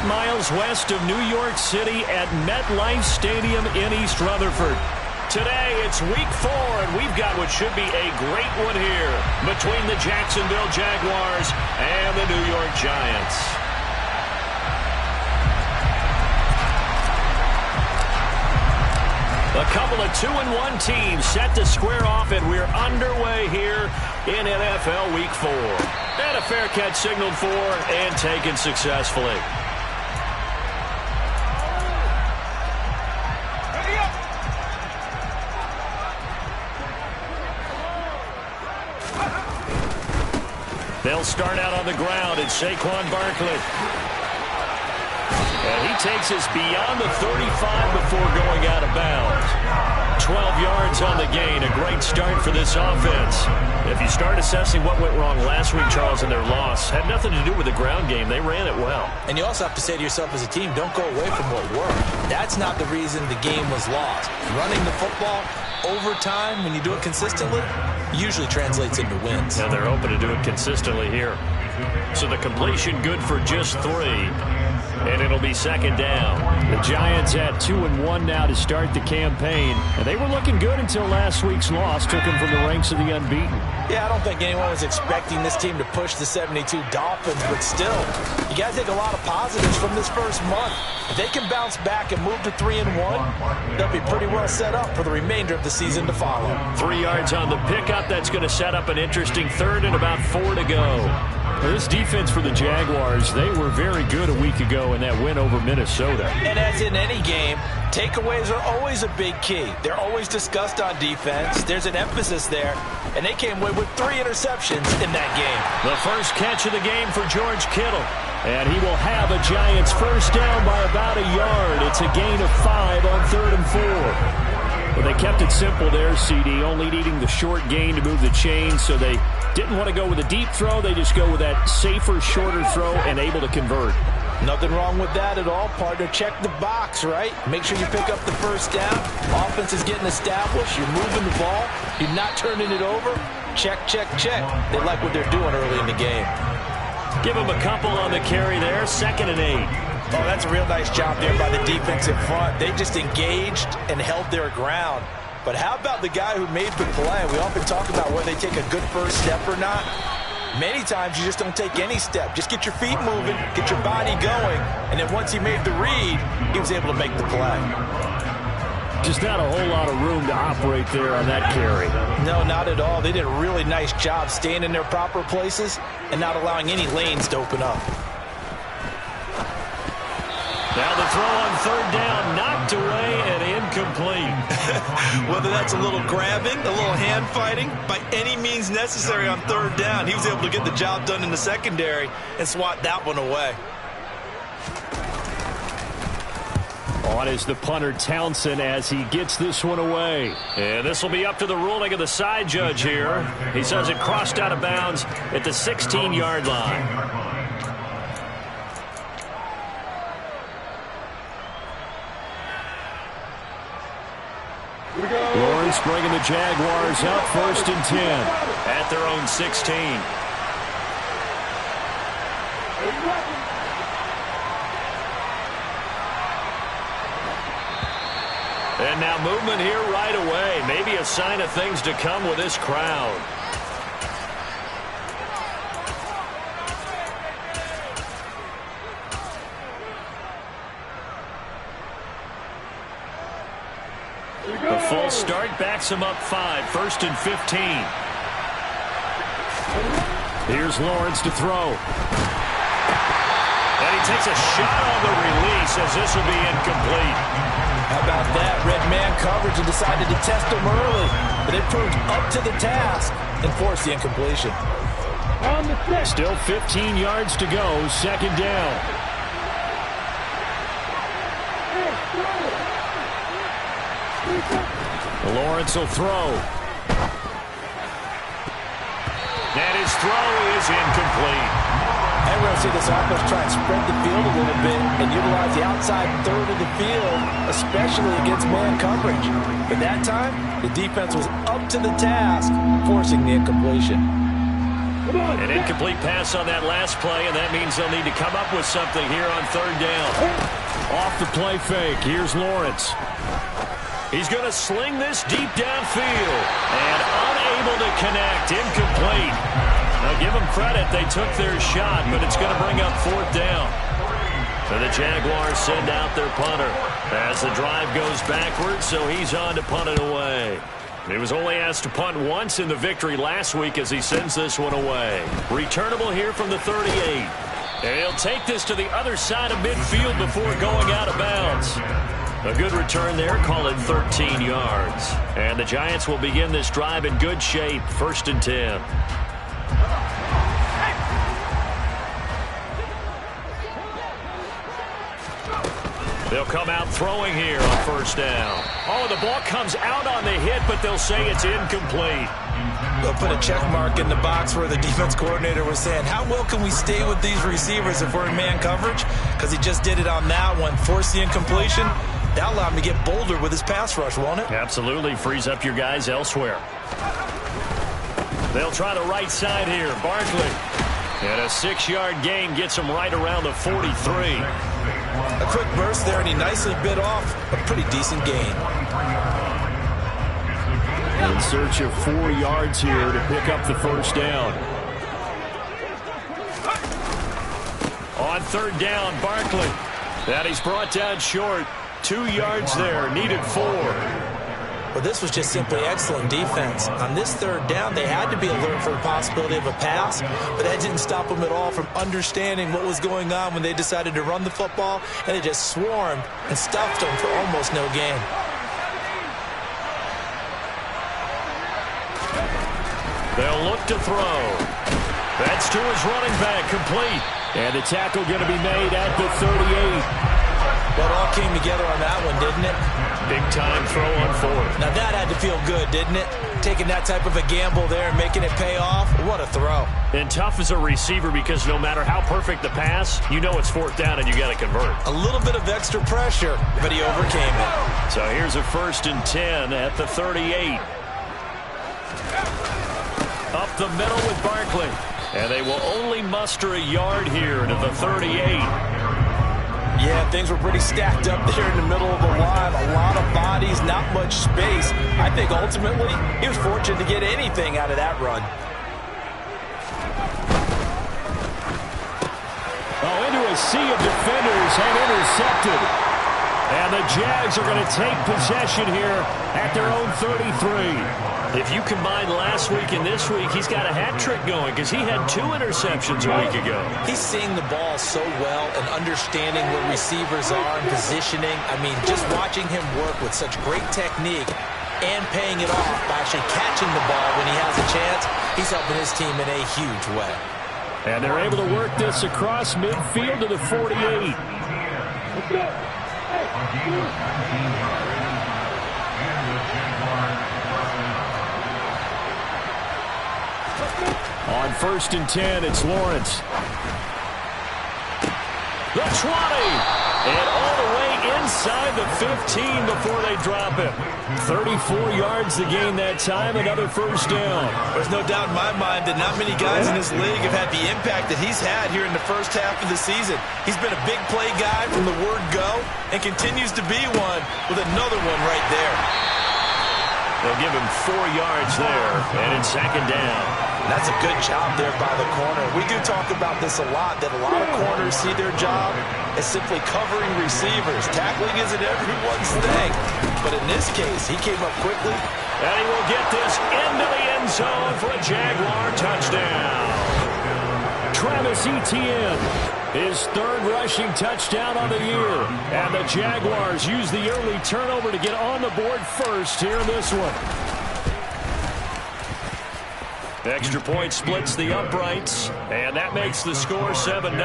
miles west of New York City at MetLife Stadium in East Rutherford. Today, it's week 4, and we've got what should be a great one here between the Jacksonville Jaguars and the New York Giants. A couple of 2-1 teams set to square off, and we're underway here in NFL Week 4. And a fair catch signaled for and taken successfully. They'll start out on the ground. It's Saquon Barkley. And he takes us beyond the 35 before going out of bounds. 12 yards on the gain. A great start for this offense. If you start assessing what went wrong last week, Charles, in their loss, had nothing to do with the ground game. They ran it well. And you also have to say to yourself as a team, don't go away from what worked. That's not the reason the game was lost. Running the football over time, when you do it consistently, usually translates into wins. And they're hoping to do it consistently here. So the completion good for just 3. And it'll be second down. The Giants at 2-1 now to start the campaign. And they were looking good until last week's loss took them from the ranks of the unbeaten. Yeah, I don't think anyone was expecting this team to push the 72 Dolphins, but still, you got to take a lot of positives from this first month. If they can bounce back and move to 3-1, they'll be pretty well set up for the remainder of the season to follow. 3 yards on the pickup. That's going to set up an interesting third and about 4 to go. Well, this defense for the Jaguars, they were very good a week ago in that win over Minnesota. And as in any game, takeaways are always a big key. They're always discussed on defense. There's an emphasis there, and they came away with 3 interceptions in that game. The first catch of the game for George Kittle. And he will have a Giants first down by about a yard. It's a gain of 5 on 3rd and 4. Well, they kept it simple there, CD, only needing the short gain to move the chain, so they didn't want to go with a deep throw. They just go with that safer, shorter throw and able to convert. Nothing wrong with that at all, partner. Check the box, right? Make sure you pick up the first down. Offense is getting established. You're moving the ball. You're not turning it over. Check, check, check. They like what they're doing early in the game. Give them a couple on the carry there. 2nd and 8. Oh, that's a real nice job there by the defensive front. They just engaged and held their ground. But how about the guy who made the play? We often talk about whether they take a good first step or not. Many times you just don't take any step. Just get your feet moving, get your body going, and then once he made the read, he was able to make the play. Just not a whole lot of room to operate there on that carry. No, not at all. They did a really nice job staying in their proper places and not allowing any lanes to open up. Now the throw on 3rd down, knocked away and incomplete. Whether that's a little grabbing, a little hand fighting, by any means necessary on 3rd down, he was able to get the job done in the secondary and swat that one away. On is the punter Townsend as he gets this one away. And this will be up to the ruling of the side judge here. He says it crossed out of bounds at the 16-yard line. Lawrence bringing the Jaguars up 1st and 10 at their own 16. And now movement here right away. Maybe a sign of things to come with this crowd. The full start backs him up 5, 1st and 15. Here's Lawrence to throw. And he takes a shot on the release as this will be incomplete. How about that? Red man coverage and decided to test him early. But they proved up to the task and forced the incompletion. Still 15 yards to go. 2nd down. Lawrence will throw. And his throw is incomplete. And we're going to see this offense try and spread the field a little bit and utilize the outside 3rd of the field, especially against man coverage. But that time, the defense was up to the task, forcing the incompletion. An incomplete pass on that last play, and that means they'll need to come up with something here on third down. Off the play fake, here's Lawrence. He's going to sling this deep downfield, and unable to connect, incomplete. Now give them credit, they took their shot, but it's going to bring up fourth down. And the Jaguars send out their punter as the drive goes backwards, so he's on to punt it away. He was only asked to punt once in the victory last week as he sends this one away. Returnable here from the 38. And he'll take this to the other side of midfield before going out of bounds. A good return there, call it 13 yards. And the Giants will begin this drive in good shape, 1st and 10. They'll come out throwing here on first down. Oh, the ball comes out on the hit, but they'll say it's incomplete. They'll put a check mark in the box where the defense coordinator was saying, how well can we stay with these receivers if we're in man coverage? Because he just did it on that one, forced the incompletion. That'll allow him to get bolder with his pass rush, won't it? Absolutely, frees up your guys elsewhere. They'll try the right side here, Barkley. And a 6-yard gain gets him right around the 43. A quick burst there, and he nicely bit off a pretty decent gain. In search of 4 yards here to pick up the first down. On third down, Barkley. And he's brought down short. 2 yards there, needed 4. Well, this was just simply excellent defense. On this third down, they had to be alert for the possibility of a pass, but that didn't stop them at all from understanding what was going on when they decided to run the football, and they just swarmed and stuffed them for almost no gain. They'll look to throw. That's to his running back, complete. And the tackle going to be made at the 38. Well, it all came together on that one, didn't it? Big time throw on fourth. Now that had to feel good, didn't it? Taking that type of a gamble there and making it pay off. What a throw. And tough as a receiver because no matter how perfect the pass, you know it's fourth down and you got to convert. A little bit of extra pressure, but he overcame it. So here's a 1st and 10 at the 38. Up the middle with Barkley. And they will only muster a yard here to the 38. Yeah, things were pretty stacked up there in the middle of the line. A lot of bodies, not much space. I think ultimately he was fortunate to get anything out of that run. Oh, into a sea of defenders and intercepted. And the Jags are going to take possession here at their own 33. If you combine last week and this week, he's got a hat trick going because he had 2 interceptions a week ago. He's seeing the ball so well and understanding where receivers are and positioning. I mean, just watching him work with such great technique and paying it off by actually catching the ball when he has a chance, he's helping his team in a huge way. And they're able to work this across midfield to the 48. On 1st and 10, it's Lawrence. The 20. And all the way inside the 15 before they drop him. 34 yards to gain that time, another first down. There's no doubt in my mind that not many guys in this league have had the impact that he's had here in the first half of the season. He's been a big play guy from the word go and continues to be one with another one right there. They'll give him 4 yards there, and it's 2nd down. That's a good job there by the corner. We do talk about this a lot, that a lot of corners see their job as simply covering receivers. Tackling isn't everyone's thing. But in this case, he came up quickly. And he will get this into the end zone for a Jaguar touchdown. Travis Etienne, his 3rd rushing touchdown on the year. And the Jaguars use the early turnover to get on the board first here in this one. Extra point splits the uprights, and that makes the score 7-0.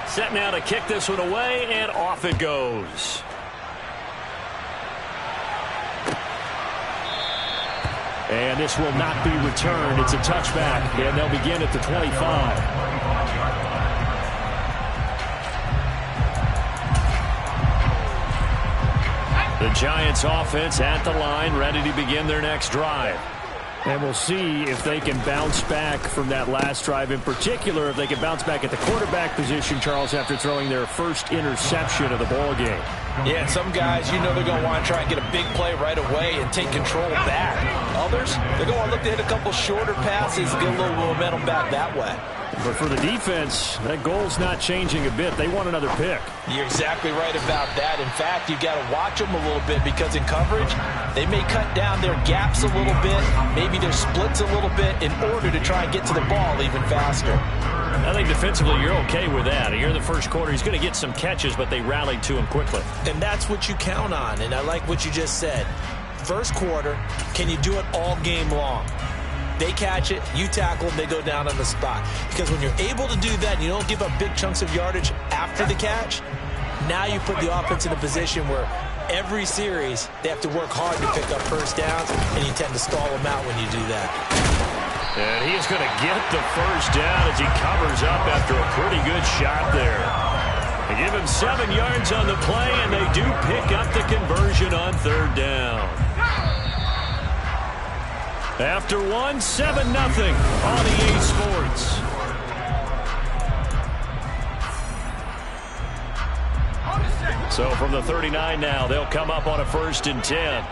Set now to kick this one away, and off it goes. And this will not be returned. It's a touchback, and they'll begin at the 25. The Giants offense at the line, ready to begin their next drive. And we'll see if they can bounce back from that last drive. In particular, if they can bounce back at the quarterback position, Charles, after throwing their first interception of the ball game. Yeah, and some guys, you know they're going to want to try and get a big play right away and take control back. Others, they're going to look to hit a couple shorter passes and get a little momentum back that way. But for the defense, that goal's not changing a bit. They want another pick. You're exactly right about that. In fact, you've got to watch them a little bit because in coverage, they may cut down their gaps a little bit, maybe their splits a little bit in order to try and get to the ball even faster. I think defensively you're okay with that. Here in the first quarter, he's going to get some catches, but they rallied to him quickly. And that's what you count on, and I like what you just said. First quarter, can you do it all game long? They catch it, you tackle them, they go down on the spot. Because when you're able to do that and you don't give up big chunks of yardage after the catch, now you put the offense in a position where every series they have to work hard to pick up first downs, and you tend to stall them out when you do that. And he is going to get the first down as he covers up after a pretty good shot there. They give him 7 yards on the play, and they do pick up the conversion on third down. After 1, 7-0 on EA Sports. So from the 39 now, they'll come up on a 1st and 10.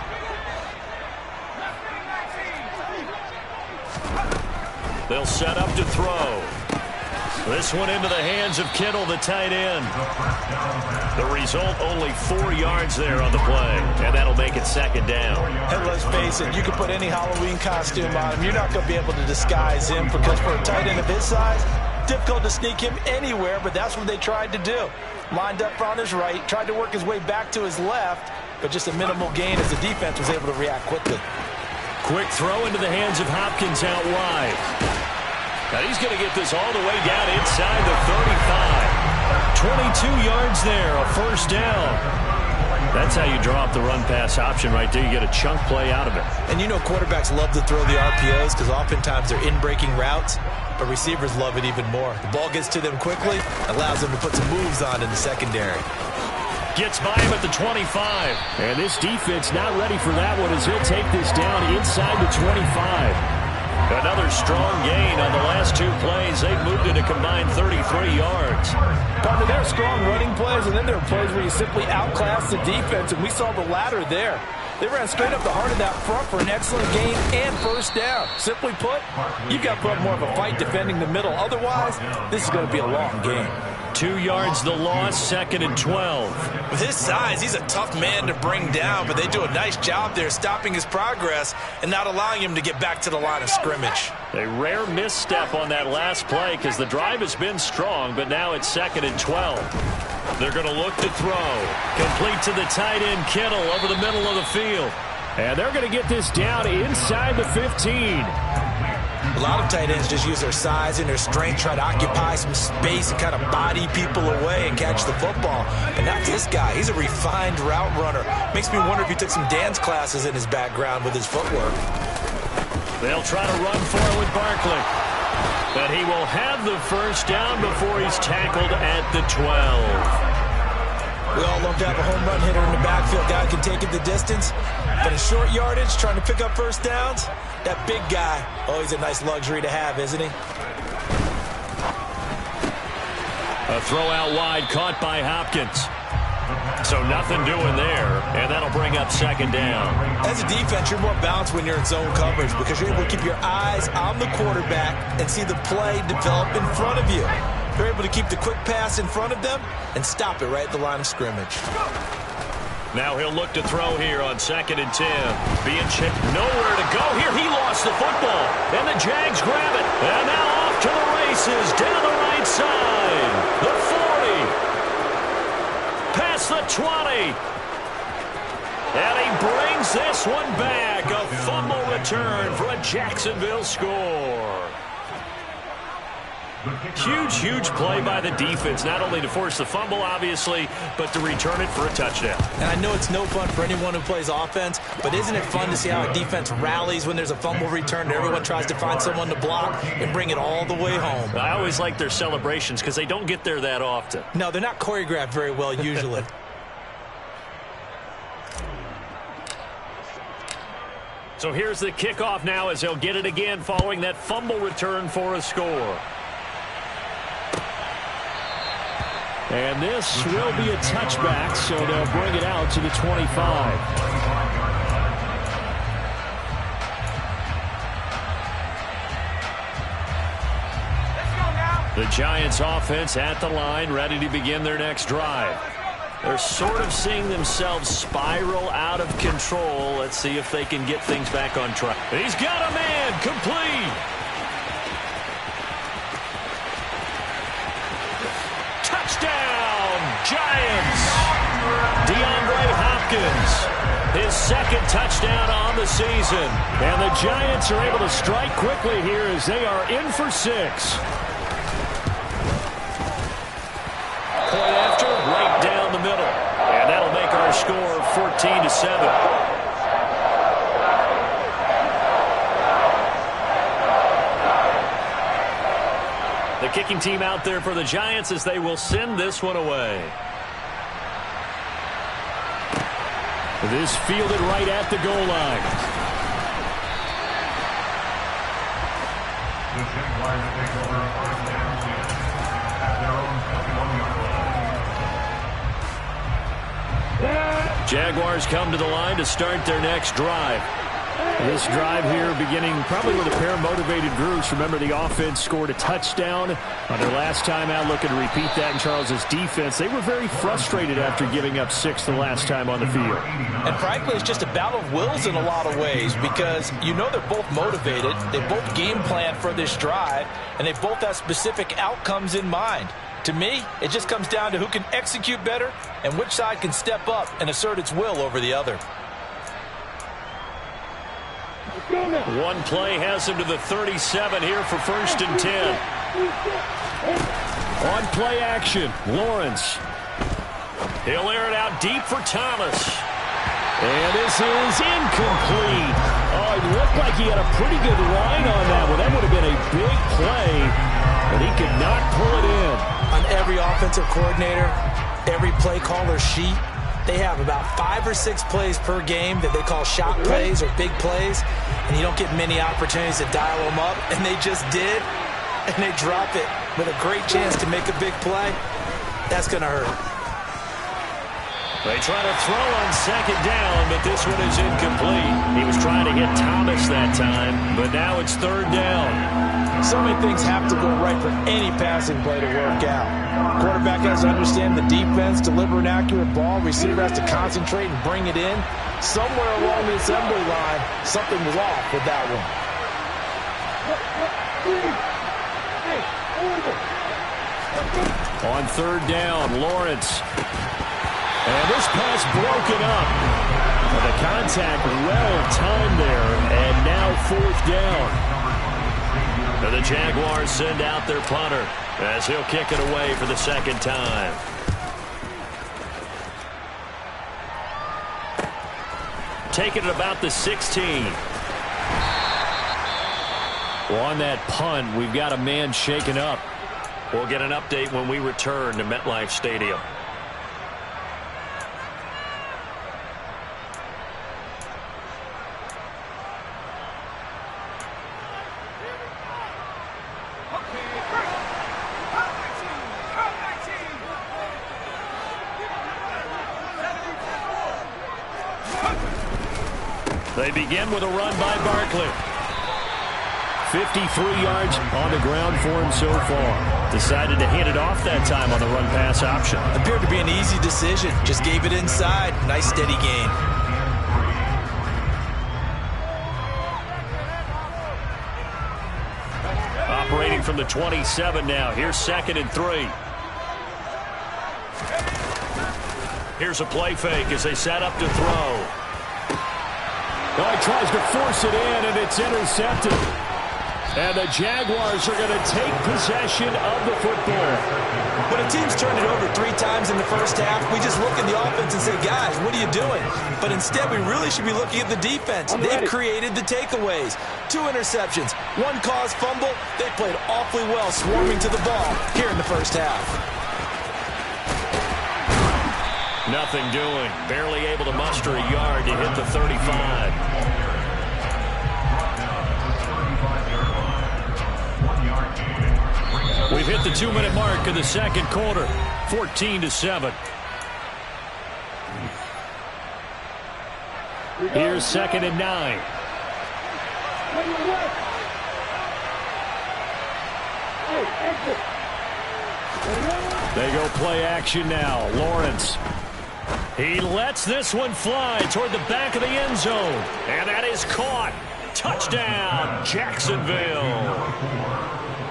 They'll set up to throw. This one into the hands of Kittle, the tight end. The result, only 4 yards there on the play, and that'll make it 2nd down. And let's face it, you can put any Halloween costume on him. You're not going to be able to disguise him because for a tight end of his size, difficult to sneak him anywhere, but that's what they tried to do. Lined up on his right, tried to work his way back to his left, but just a minimal gain as the defense was able to react quickly. Quick throw into the hands of Hopkins out wide. Now he's going to get this all the way down inside the 35. 22 yards there, a 1st down. That's how you draw up the run-pass option right there. You get a chunk play out of it. And you know quarterbacks love to throw the RPOs because oftentimes they're in-breaking routes, but receivers love it even more. The ball gets to them quickly, allows them to put some moves on in the secondary. Gets by him at the 25. And this defense not ready for that one as he'll take this down inside the 25. Another strong gain on the last 2 plays. They've moved it a combined 33 yards. Partner, there are strong running plays, and then there are plays where you simply outclass the defense, and we saw the latter there. They ran straight up the heart of that front for an excellent gain and 1st down. Simply put, you've got to put up more of a fight defending the middle. Otherwise, this is going to be a long game. 2 yards the loss, 2nd and 12. With his size, he's a tough man to bring down, but they do a nice job there stopping his progress and not allowing him to get back to the line of scrimmage. A rare misstep on that last play because the drive has been strong, but now it's 2nd and 12. They're going to look to throw. Complete to the tight end, Kittle, over the middle of the field. And they're going to get this down inside the 15. A lot of tight ends just use their size and their strength, try to occupy some space and kind of body people away and catch the football. But not this guy. He's a refined route runner. Makes me wonder if he took some dance classes in his background with his footwork. They'll try to run for it with Barkley. But he will have the 1st down before he's tackled at the 12. We all love to have a home run hitter in the backfield. Guy can take it the distance. But in short yardage, trying to pick up 1st downs, that big guy, always a nice luxury to have, isn't he? A throw out wide caught by Hopkins. So nothing doing there, and that'll bring up 2nd down. As a defense, you're more balanced when you're in zone coverage because you're able to keep your eyes on the quarterback and see the play develop in front of you. You're able to keep the quick pass in front of them and stop it right at the line of scrimmage. Now he'll look to throw here on 2nd and 10. Being checked, nowhere to go here. He lost the football, and the Jags grab it. And now off to the races down the right side. The 40. Past the 20. And he brings this one back. A fumble return for a Jacksonville score. Huge play by the defense, not only to force the fumble, obviously, but to return it for a touchdown. And I know it's no fun for anyone who plays offense, but isn't it fun to see how a defense rallies when there's a fumble return and everyone tries to find someone to block and bring it all the way home? I always like their celebrations because they don't get there that often. No, they're not choreographed very well usually. So here's the kickoff now as they'll get it again following that fumble return for a score. And this will be a touchback, so they'll bring it out to the 25. The Giants offense at the line, ready to begin their next drive. They're sort of seeing themselves spiral out of control. Let's see if they can get things back on track. He's got a man, complete. Touchdown, Giants. DeAndre Hopkins, his second touchdown on the season. And the Giants are able to strike quickly here as they are in for 6. Point after, right down the middle. And that'll make our score 14-7. The kicking team out there for the Giants as they will send this one away. This fielded right at the goal line. Jaguars come to the line to start their next drive. This drive here beginning probably with a pair of motivated groups. Remember, the offense scored a touchdown on their last time out, looking to repeat that in Charles's defense. They were very frustrated after giving up 6 the last time on the field. And frankly, it's just a battle of wills in a lot of ways because you know they're both motivated. They both game plan for this drive, and they both have specific outcomes in mind. To me, it just comes down to who can execute better and which side can step up and assert its will over the other. One play has him to the 37 here for 1st and 10. On play action, Lawrence. He'll air it out deep for Thomas. And this is incomplete. Oh, it looked like he had a pretty good line on that one. That would have been a big play, but he could not pull it in. On every offensive coordinator, every play caller sheet, they have about 5 or 6 plays per game that they call shot plays or big plays, and you don't get many opportunities to dial them up, and they just did, and they drop it with a great chance to make a big play. That's going to hurt. They try to throw on 2nd down, but this one is incomplete. He was trying to hit Thomas that time, but now it's 3rd down. So many things have to go right for any passing play to work out. Quarterback has to understand the defense, deliver an accurate ball. Receiver has to concentrate and bring it in. Somewhere along the assembly line, something was off with that one. On 3rd down, Lawrence. And this pass broken up. Well, the contact well timed there, and now 4th down. And the Jaguars send out their punter as he'll kick it away for the 2nd time. Taking it about the 16. Well, on that punt, we've got a man shaken up. We'll get an update when we return to MetLife Stadium. They begin with a run by Barkley. 53 yards on the ground for him so far. Decided to hand it off that time on the run-pass option. Appeared to be an easy decision. Just gave it inside. Nice steady gain. Operating from the 27 now. Here's 2nd and 3. Here's a play fake as they set up to throw. Oh, he tries to force it in, and it's intercepted. And the Jaguars are going to take possession of the football. When a team's turned it over 3 times in the first half, we just look at the offense and say, guys, what are you doing? But instead, we really should be looking at the defense. They've created the takeaways. 2 interceptions, 1 caused fumble. They played awfully well swarming to the ball here in the first half. Nothing doing. Barely able to muster a yard to hit the 35. We've hit the 2-minute mark of the second quarter, 14-7. Here's 2nd and 9. They go play action now. Lawrence. He lets this one fly toward the back of the end zone. And that is caught. Touchdown, Jacksonville.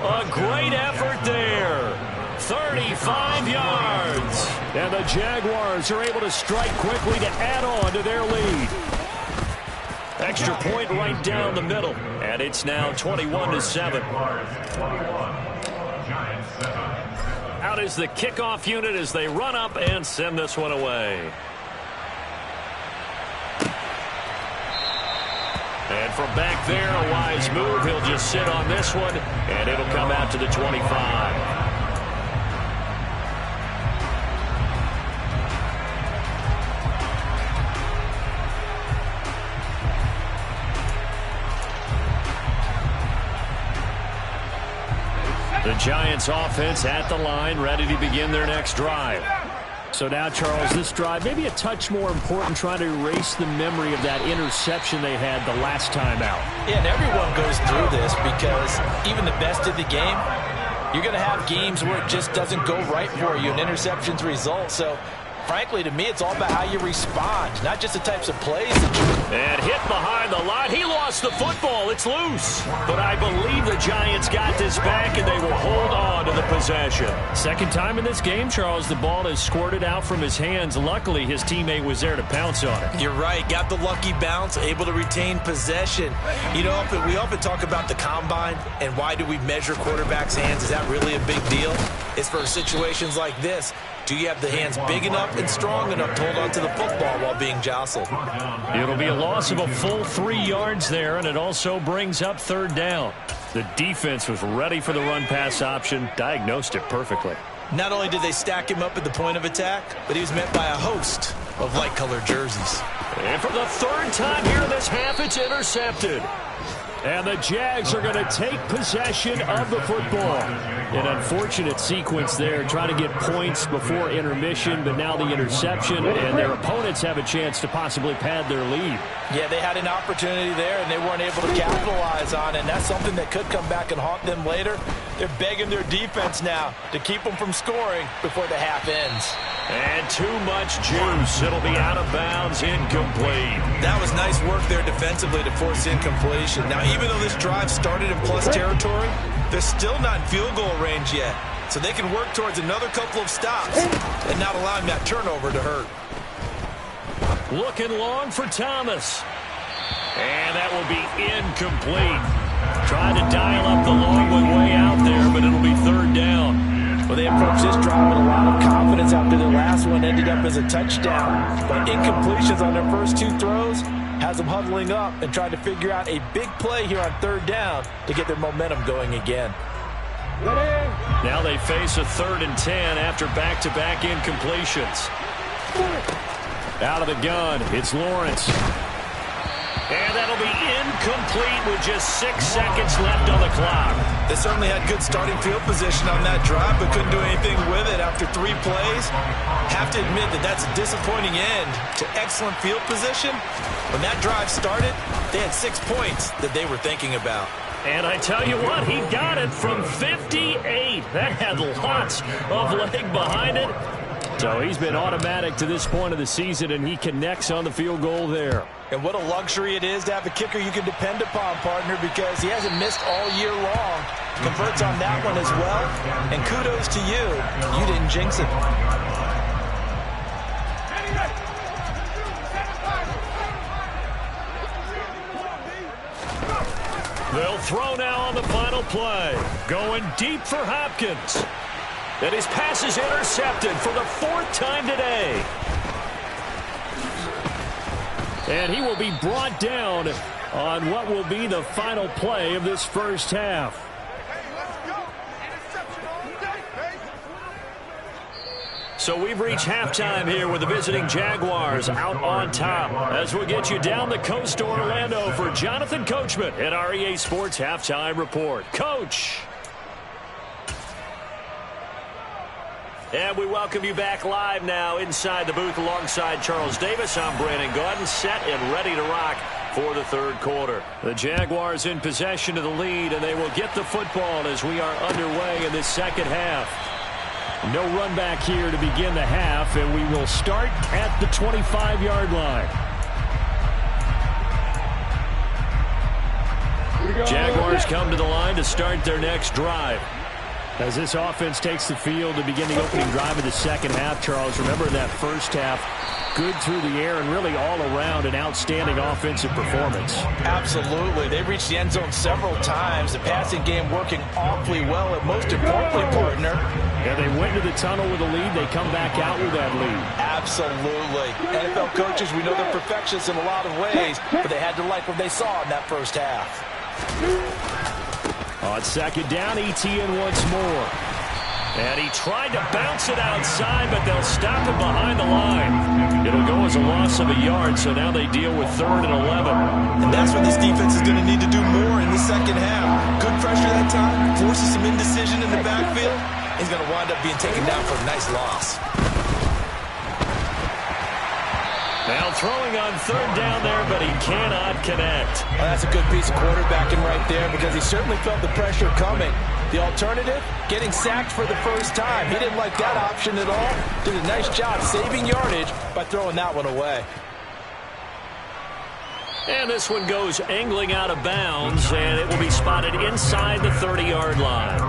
A great effort there. 35 yards. And the Jaguars are able to strike quickly to add on to their lead. Extra point right down the middle. And it's now 21-7. Out is the kickoff unit as they run up and send this one away. And from back there, a wise move. He'll just sit on this one, and it'll come out to the 25. The Giants offense at the line, ready to begin their next drive. So now, Charles, this drive maybe a touch more important, trying to erase the memory of that interception they had the last time out. Yeah, and everyone goes through this because even the best of the game, you're going to have games where it just doesn't go right for you, and interceptions result. So, frankly, to me, it's all about how you respond, not just the types of plays that you... And hit behind the line. He lost the football. It's loose. But I believe the Giants got this back, and they will hold on to the possession. Second time in this game, Charles, the ball has squirted out from his hands. Luckily, his teammate was there to pounce on it. You're right. Got the lucky bounce, able to retain possession. You know, we often talk about the combine and why do we measure quarterbacks' hands. Is that really a big deal? It's for situations like this. Do you have the hands big enough and strong enough to hold on to the football while being jostled? It'll be a loss of a full 3 yards there, and it also brings up 3rd down. The defense was ready for the run-pass option, diagnosed it perfectly. Not only did they stack him up at the point of attack, but he was met by a host of light-colored jerseys. And for the 3rd time here in this half, it's intercepted. And the Jags are going to take possession of the football. An unfortunate sequence there, trying to get points before intermission, but now the interception, and their opponents have a chance to possibly pad their lead. Yeah, they had an opportunity there, and they weren't able to capitalize on it, and that's something that could come back and haunt them later. They're begging their defense now to keep them from scoring before the half ends. And too much juice. It'll be out of bounds, incomplete. That was nice work there defensively to force incompletion. Now, even though this drive started in plus territory, they're still not in field goal range yet. So they can work towards another couple of stops and not allowing that turnover to hurt. Looking long for Thomas. And that will be incomplete. Trying to dial up the long one way out there, but it'll be 3rd down. Well, they approached this drive with a lot of confidence after the last one ended up as a touchdown. But incompletions on their first 2 throws has them huddling up and trying to figure out a big play here on 3rd down to get their momentum going again. Now they face a 3rd and 10 after back-to-back incompletions. Out of the gun, it's Lawrence. And that'll be incomplete with just 6 seconds left on the clock. They certainly had good starting field position on that drive, but couldn't do anything with it after 3 plays. Have to admit that that's a disappointing end to excellent field position. When that drive started, they had 6 points that they were thinking about. And I tell you what, he got it from 58. That had lots of leg behind it. So he's been automatic to this point of the season, and he connects on the field goal there. And what a luxury it is to have a kicker you can depend upon, partner, because he hasn't missed all year long. Converts on that one as well. And kudos to you. You didn't jinx it. They'll throw now on the final play. Going deep for Hopkins. And his pass is intercepted for the 4th time today. And he will be brought down on what will be the final play of this first half. So we've reached halftime here with the visiting Jaguars out on top. As we get you down the coast to Orlando for Jonathan Coachman at our EA Sports Halftime Report. Coach. And we welcome you back live now inside the booth alongside Charles Davis. I'm Brandon Gaudin, set and ready to rock for the third quarter. The Jaguars in possession of the lead, and they will get the football as we are underway in this second half. No run back here to begin the half, and we will start at the 25-yard line. Jaguars come to the line to start their next drive. As this offense takes the field to begin the opening drive of the second half, Charles, remember in that first half, good through the air and really all around an outstanding offensive performance. Absolutely. They reached the end zone several times. The passing game working awfully well, and most importantly, partner. Yeah, they went to the tunnel with a lead. They come back out with that lead. Absolutely. NFL coaches, we know they're perfectionists in a lot of ways, but they had to like what they saw in that first half. On second down, Etienne once more. And he tried to bounce it outside, but they'll stop him behind the line. It'll go as a loss of a yard, so now they deal with 3rd and 11. And that's what this defense is going to need to do more in the second half. Good pressure that time, forces some indecision in the backfield. He's going to wind up being taken down for a nice loss. Now throwing on 3rd down there, but he cannot connect. Well, that's a good piece of quarterbacking right there because he certainly felt the pressure coming. The alternative, getting sacked for the first time. He didn't like that option at all. Did a nice job saving yardage by throwing that one away. And this one goes angling out of bounds, and it will be spotted inside the 30-yard line.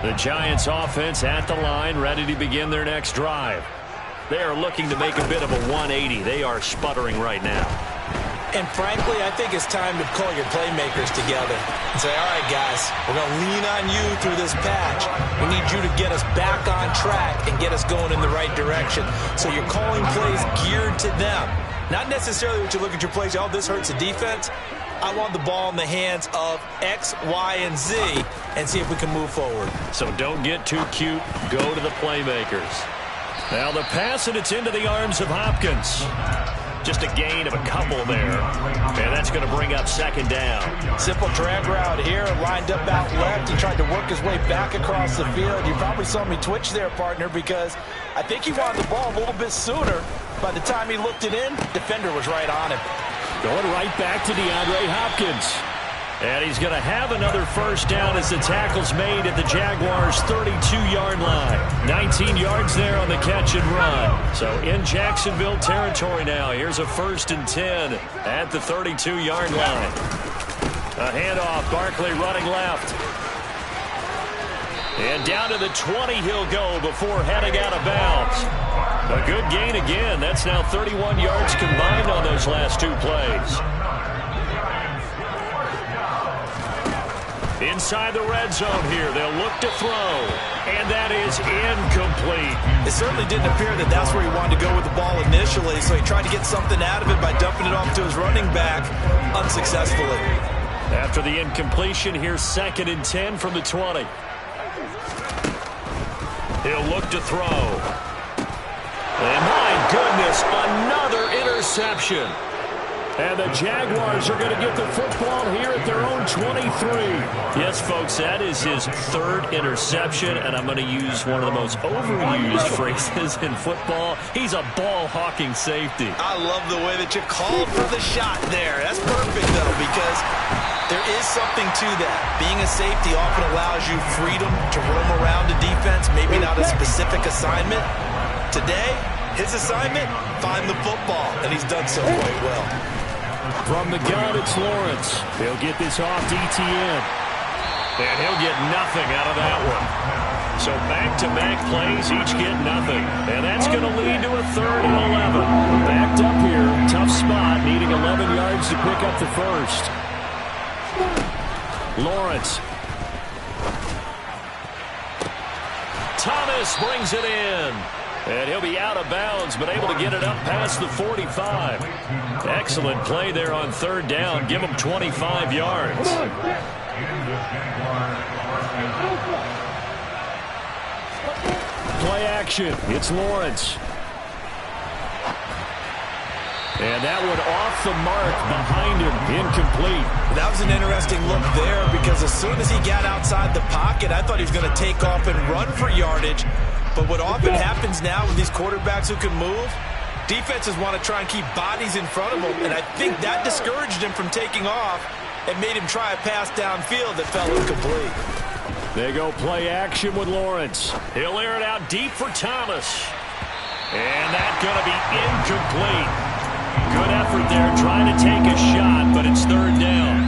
The Giants offense at the line, ready to begin their next drive. They are looking to make a bit of a 180. They are sputtering right now. And frankly, I think it's time to call your playmakers together and say, all right, guys, we're going to lean on you through this patch. We need you to get us back on track and get us going in the right direction. So you're calling plays geared to them. Not necessarily what you look at your plays, oh, this hurts the defense. I want the ball in the hands of X, Y, and Z and see if we can move forward. So don't get too cute. Go to the playmakers. Now the pass, and it's into the arms of Hopkins. Just a gain of a couple there. And that's going to bring up 2nd down. Simple drag route here, lined up out left. He tried to work his way back across the field. You probably saw me twitch there, partner, because I think he wanted the ball a little bit sooner. By the time he looked it in, defender was right on him. Going right back to DeAndre Hopkins. And he's going to have another first down as the tackle's made at the Jaguars' 32-yard line. 19 yards there on the catch and run. So in Jacksonville territory now. Here's a 1st and 10 at the 32-yard line. A handoff, Barkley running left. And down to the 20 he'll go before heading out of bounds. A good gain again. That's now 31 yards combined on those last 2 plays. Inside the red zone here, they'll look to throw. And that is incomplete. It certainly didn't appear that that's where he wanted to go with the ball initially, so he tried to get something out of it by dumping it off to his running back unsuccessfully. After the incompletion, here's 2nd and 10 from the 20. He'll look to throw. And my goodness, another interception. And the Jaguars are going to get the football here at their own 23. Yes, folks, that is his 3rd interception, and I'm going to use one of the most overused phrases in football. He's a ball-hawking safety. I love the way that you called for the shot there. That's perfect, though, because there is something to that. Being a safety often allows you freedom to roam around the defense, maybe not a specific assignment. Today, his assignment, find the football, and he's done so quite well. From the gun, it's Lawrence. He'll get this off to Etienne. And he'll get nothing out of that one. So back-to-back plays, each get nothing. And that's going to lead to a 3rd and 11. Backed up here, tough spot, needing 11 yards to pick up the first. Lawrence. Thomas brings it in. And he'll be out of bounds, but able to get it up past the 45. Excellent play there on 3rd down. Give him 25 yards. Play action. It's Lawrence. And that one off the mark behind him. Incomplete. That was an interesting look there because as soon as he got outside the pocket, I thought he was going to take off and run for yardage. But what often happens now with these quarterbacks who can move, defenses want to try and keep bodies in front of them. And I think that discouraged him from taking off and made him try a pass downfield that fell incomplete. They go play action with Lawrence. He'll air it out deep for Thomas. And that's going to be incomplete. Good effort there trying to take a shot, but it's 3rd down.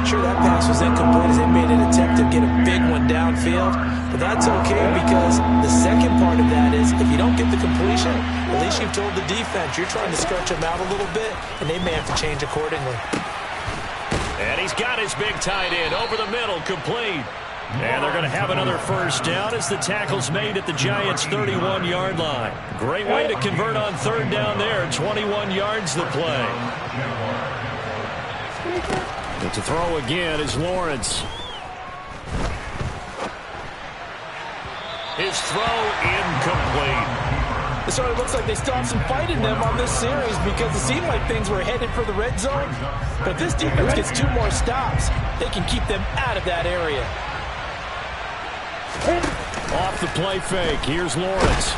Sure, that pass was incomplete as they made an attempt to get a big one downfield. But that's okay because the second part of that is if you don't get the completion, at least you've told the defense you're trying to stretch them out a little bit, and they may have to change accordingly. And he's got his big tight end over the middle, complete. And they're going to have another first down as the tackle's made at the Giants' 31-yard line. Great way to convert on 3rd down there. 21 yards the play. And to throw again is Lawrence. His throw incomplete. It sort of looks like they still have some fight in them on this series because it seemed like things were headed for the red zone. But if this defense gets 2 more stops, they can keep them out of that area. Off the play fake, here's Lawrence.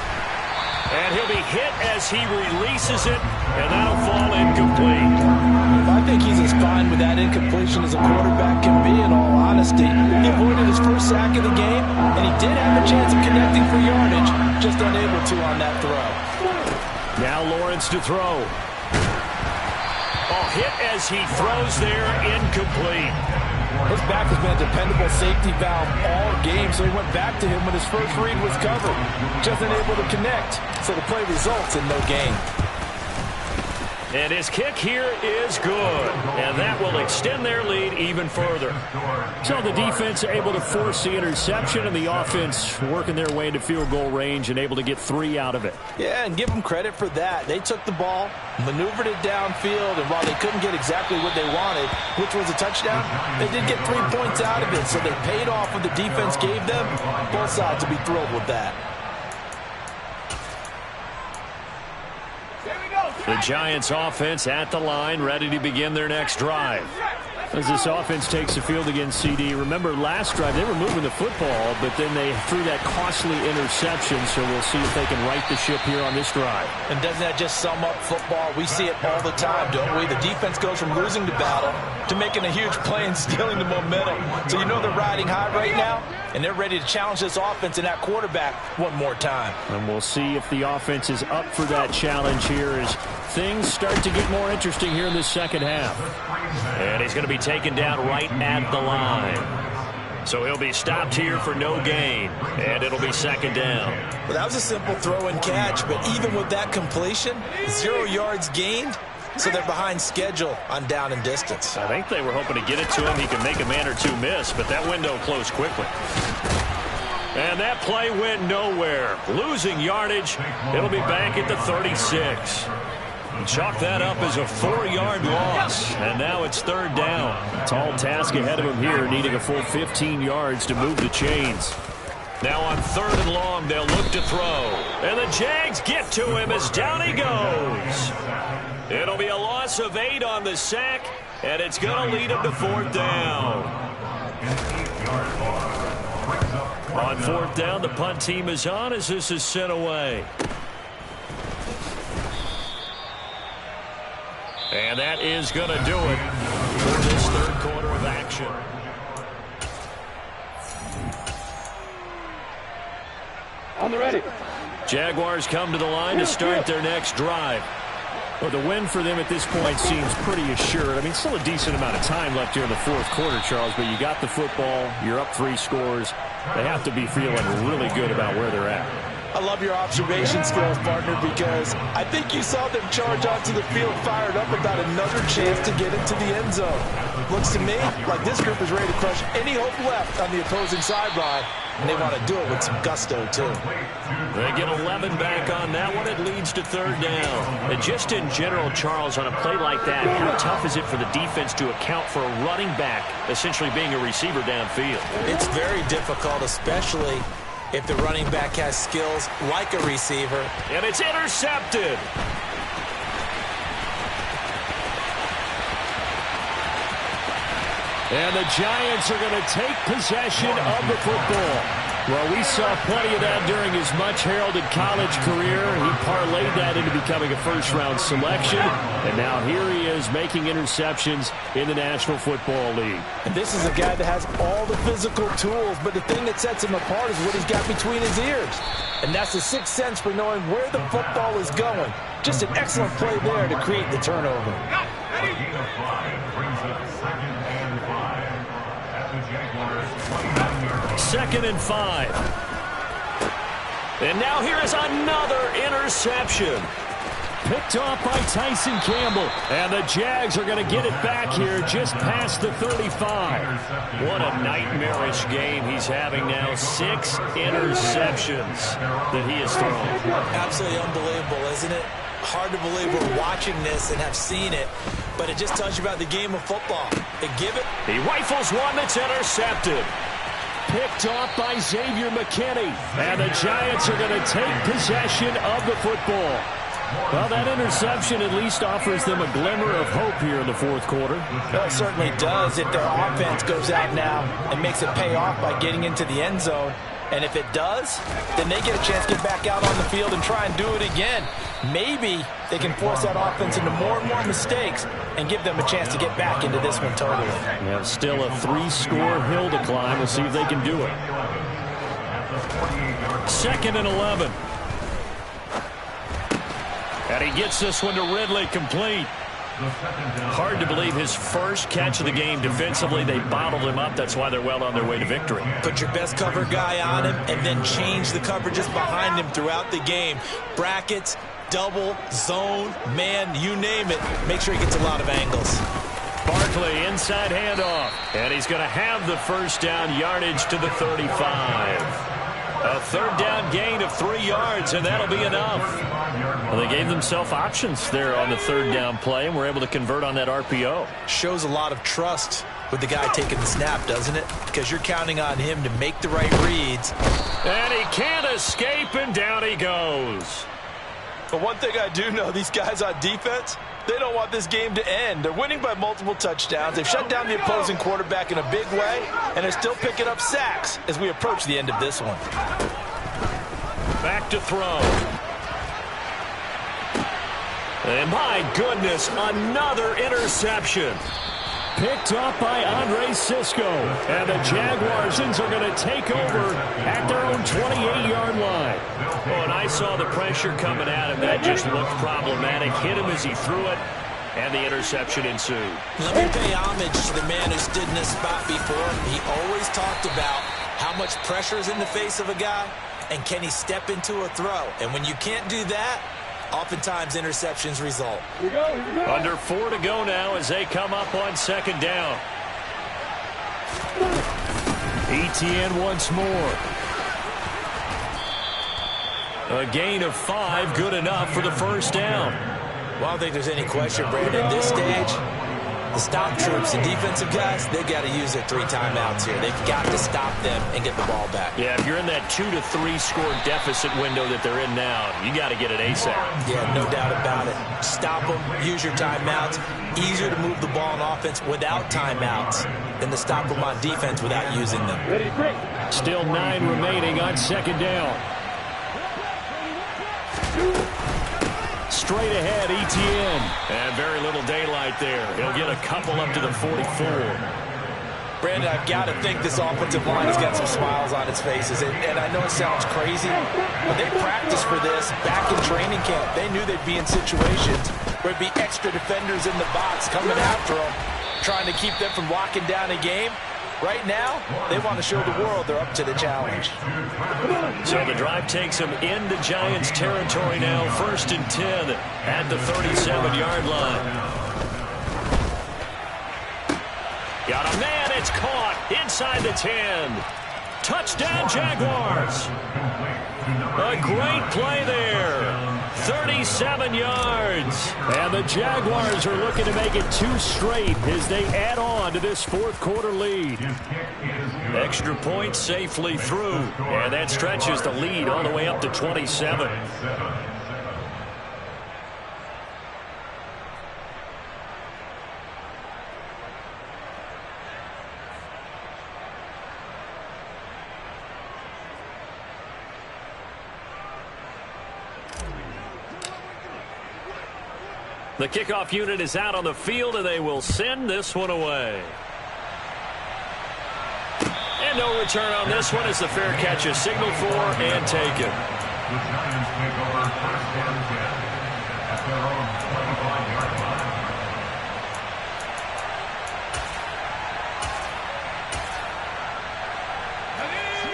And he'll be hit as he releases it, and that'll fall incomplete. I think he's as fine with that incompletion as a quarterback can be, in all honesty. He avoided his first sack of the game, and he did have a chance of connecting for yardage, just unable to on that throw. Now Lawrence to throw. Oh, hit as he throws there, incomplete. His back has been a dependable safety valve all game, so he went back to him when his first read was covered. Just unable to connect, so the play results in no gain. And his kick here is good. And that will extend their lead even further. So the defense able to force the interception, and the offense working their way into field goal range and able to get 3 out of it. Yeah, and give them credit for that. They took the ball, maneuvered it downfield, and while they couldn't get exactly what they wanted, which was a touchdown, they did get 3 points out of it. So they paid off what the defense gave them. Both sides will be thrilled with that. The Giants offense at the line, ready to begin their next drive. As this offense takes the field against CD, remember last drive they were moving the football, but then they threw that costly interception, so we'll see if they can right the ship here on this drive. And doesn't that just sum up football? We see it all the time, don't we? The defense goes from losing the battle to making a huge play and stealing the momentum. So you know they're riding high right now, and they're ready to challenge this offense and that quarterback one more time. And we'll see if the offense is up for that challenge here as things start to get more interesting here in the second half. And he's going to be taken down right at the line. So he'll be stopped here for no gain, and it'll be second down. Well, that was a simple throw and catch, but even with that completion, 0 yards gained, so they're behind schedule on down and distance. I think they were hoping to get it to him. He could make a man or two miss, but that window closed quickly. And that play went nowhere. Losing yardage. It'll be back at the 36. Chalk that up as a 4-yard loss. And now it's third down. Tall task ahead of him here, needing a full 15 yards to move the chains. Now on 3rd and long, they'll look to throw. And the Jags get to him as down he goes. It'll be a loss of 8 on the sack, and it's going to lead him to 4th down. On 4th down, the punt team is on as this is sent away. And that is going to do it for this 3rd quarter of action. On the ready. Jaguars come to the line to start their next drive. Well, the win for them at this point seems pretty assured. I mean, still a decent amount of time left here in the fourth quarter, Charles, but you got the football, you're up 3 scores. They have to be feeling really good about where they're at. I love your observation skills, partner, because I think you saw them charge onto the field fired up about another chance to get into the end zone. Looks to me like this group is ready to crush any hope left on the opposing sideline, and they want to do it with some gusto, too. They get 11 back on that one. It leads to 3rd down. And just in general, Charles, on a play like that, how tough is it for the defense to account for a running back essentially being a receiver downfield? It's very difficult, especially if the running back has skills like a receiver. And it's intercepted. And the Giants are going to take possession of the football. Well, we saw plenty of that during his much-heralded college career. He parlayed that into becoming a first-round selection. And now here he is making interceptions in the National Football League. And this is a guy that has all the physical tools, but the thing that sets him apart is what he's got between his ears. And that's the sixth sense for knowing where the football is going. Just an excellent play there to create the turnover. Second and 5. And now here is another interception. Picked off by Tyson Campbell. And the Jags are going to get it back here just past the 35. What a nightmarish game he's having now. 6 interceptions that he has thrown. Absolutely unbelievable, isn't it? Hard to believe we're watching this and have seen it, but it just tells you about the game of football. They give it. He rifles one that's intercepted. Picked off by Xavier McKinney. And the Giants are going to take possession of the football. Well, that interception at least offers them a glimmer of hope here in the fourth quarter. Well, it certainly does if their offense goes out now and makes it pay off by getting into the end zone. And if it does, then they get a chance to get back out on the field and try and do it again. Maybe they can force that offense into more and more mistakes and give them a chance to get back into this one totally. Yeah, still a 3-score hill to climb. We'll see if they can do it. 2nd and 11. And he gets this one to Ridley complete. Hard to believe his first catch of the game defensively. They bottled him up. That's why they're well on their way to victory. Put your best cover guy on him and then change the coverages behind him throughout the game. Brackets, double, zone, man, you name it. Make sure he gets a lot of angles. Barkley, inside handoff. And he's going to have the first down, yardage to the 35. A 3rd down gain of 3 yards, and that'll be enough. Well, they gave themselves options there on the 3rd down play, and were able to convert on that RPO. Shows a lot of trust with the guy taking the snap, doesn't it? Because you're counting on him to make the right reads. And he can't escape, and down he goes. But one thing I do know, these guys on defense, they don't want this game to end. They're winning by multiple touchdowns. They've shut down the opposing quarterback in a big way, and they're still picking up sacks as we approach the end of this one. Back to throw. And my goodness, another interception. Picked off by Andre Cisco. And the Jaguars are going to take over at their own 28-yard line. Oh, and I saw the pressure coming at him. That just looked problematic. Hit him as he threw it, and the interception ensued. Let me pay homage to the man who stood in this spot before. He always talked about how much pressure is in the face of a guy, and can he step into a throw. And when you can't do that, oftentimes interceptions result. Here we go. Under 4 to go now as they come up on 2nd down. ETN once more. A gain of 5, good enough for the first down. Well, I don't think there's any question, Brandon. At this stage, the stop troops, the defensive guys, they've got to use their 3 timeouts here. They've got to stop them and get the ball back. Yeah, if you're in that 2 to 3 score deficit window that they're in now, you got to get it ASAP. Yeah, no doubt about it. Stop them, use your timeouts. Easier to move the ball on offense without timeouts than to stop them on defense without using them. Still 9 remaining on 2nd down. Straight ahead, ETN. And very little daylight there. He'll get a couple up to the 44. Brandon, I've got to think this offensive line has got some smiles on its faces. And I know it sounds crazy, but they practiced for this back in training camp. They knew they'd be in situations where there'd be extra defenders in the box coming after them, trying to keep them from locking down a game. Right now, they want to show the world they're up to the challenge. So the drive takes them into Giants territory now. 1st and 10 at the 37-yard line. Got a man, it's caught inside the 10. Touchdown, Jaguars. A great play there. 37 yards. And the Jaguars are looking to make it 2 straight as they add on to this 4th quarter lead. Extra point safely through. And that stretches the lead all the way up to 27. The kickoff unit is out on the field, and they will send this one away. And no return on this one as the fair catch is signaled for and taken. The Giants take over 1st and 10 at their own 25-yard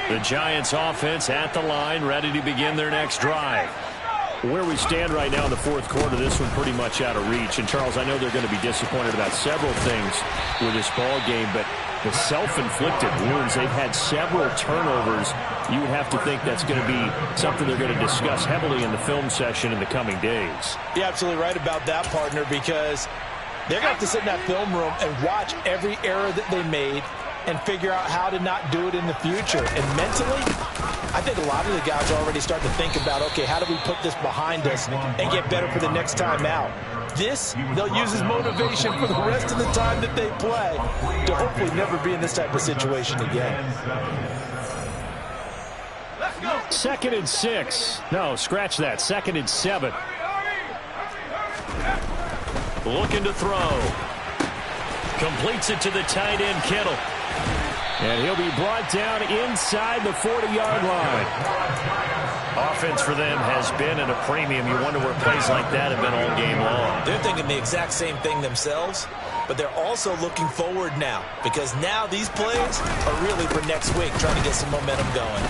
line. The Giants offense at the line, ready to begin their next drive. Where we stand right now in the 4th quarter, this one pretty much out of reach. And, Charles, I know they're going to be disappointed about several things with this ball game, but the self-inflicted wounds, they've had several turnovers. You would have to think that's going to be something they're going to discuss heavily in the film session in the coming days. You're absolutely right about that, partner, because they're going to have to sit in that film room and watch every error that they made and figure out how to not do it in the future. And mentally, I think a lot of the guys are already starting to think about, okay, how do we put this behind us and get better for the next time out? This, they'll use as motivation for the rest of the time that they play to hopefully never be in this type of situation again. 2nd and 6. No, scratch that. 2nd and 7. Looking to throw. Completes it to the tight end, Kittle. And he'll be brought down inside the 40-yard line. Offense for them has been at a premium. You wonder where plays like that have been all game long. They're thinking the exact same thing themselves, but they're also looking forward now, because now these plays are really for next week, trying to get some momentum going.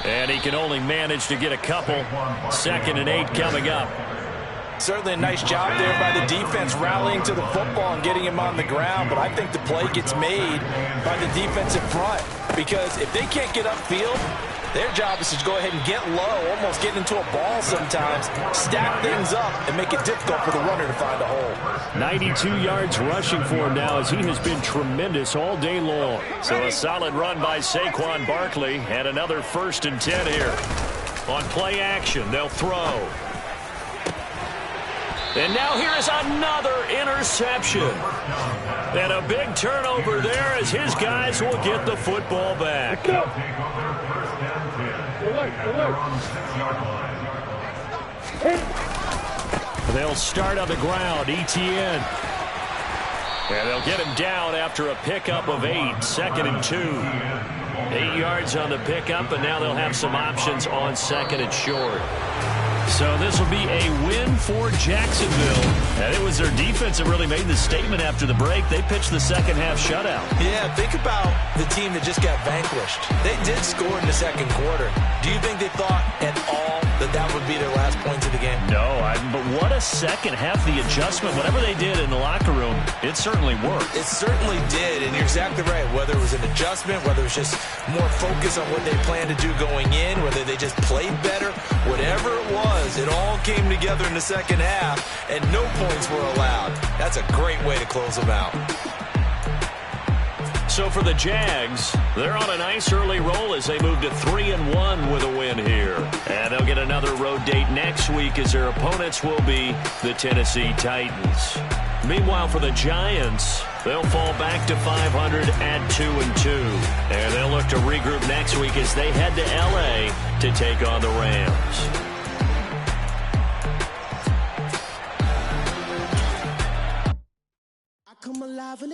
And he can only manage to get a couple. 2nd and 8 coming up. Certainly a nice job there by the defense rallying to the football and getting him on the ground, but I think the play gets made by the defensive front, because if they can't get upfield, their job is to go ahead and get low, almost get into a ball sometimes, stack things up, and make it difficult for the runner to find a hole. 92 yards rushing for him now as he has been tremendous all day long. So a solid run by Saquon Barkley, and another 1st and 10 here. On play action, they'll throw. And now here is another interception. And a big turnover there as his guys will get the football back. They'll start on the ground, ETN. And they'll get him down after a pickup of 8, 2nd and 2. 8 yards on the pickup, and now they'll have some options on 2nd and short. So this will be a win for Jacksonville. And it was their defense that really made the statement after the break. They pitched the second half shutout. Yeah, think about the team that just got vanquished. They did score in the 2nd quarter. Do you think they thought at all that that would be their last points of the game? No, but what a second half. The adjustment, whatever they did in the locker room, it certainly worked. It certainly did, and you're exactly right. Whether it was an adjustment, whether it was just more focus on what they planned to do going in, whether they just played better, whatever it was, it all came together in the 2nd half, and no points were allowed. That's a great way to close them out. So for the Jags, they're on a nice early roll as they move to 3-1 with a win here. And they'll get another road date next week as their opponents will be the Tennessee Titans. Meanwhile, for the Giants, they'll fall back to 500 at 2-2. And they'll look to regroup next week as they head to L.A. to take on the Rams. Come alive in the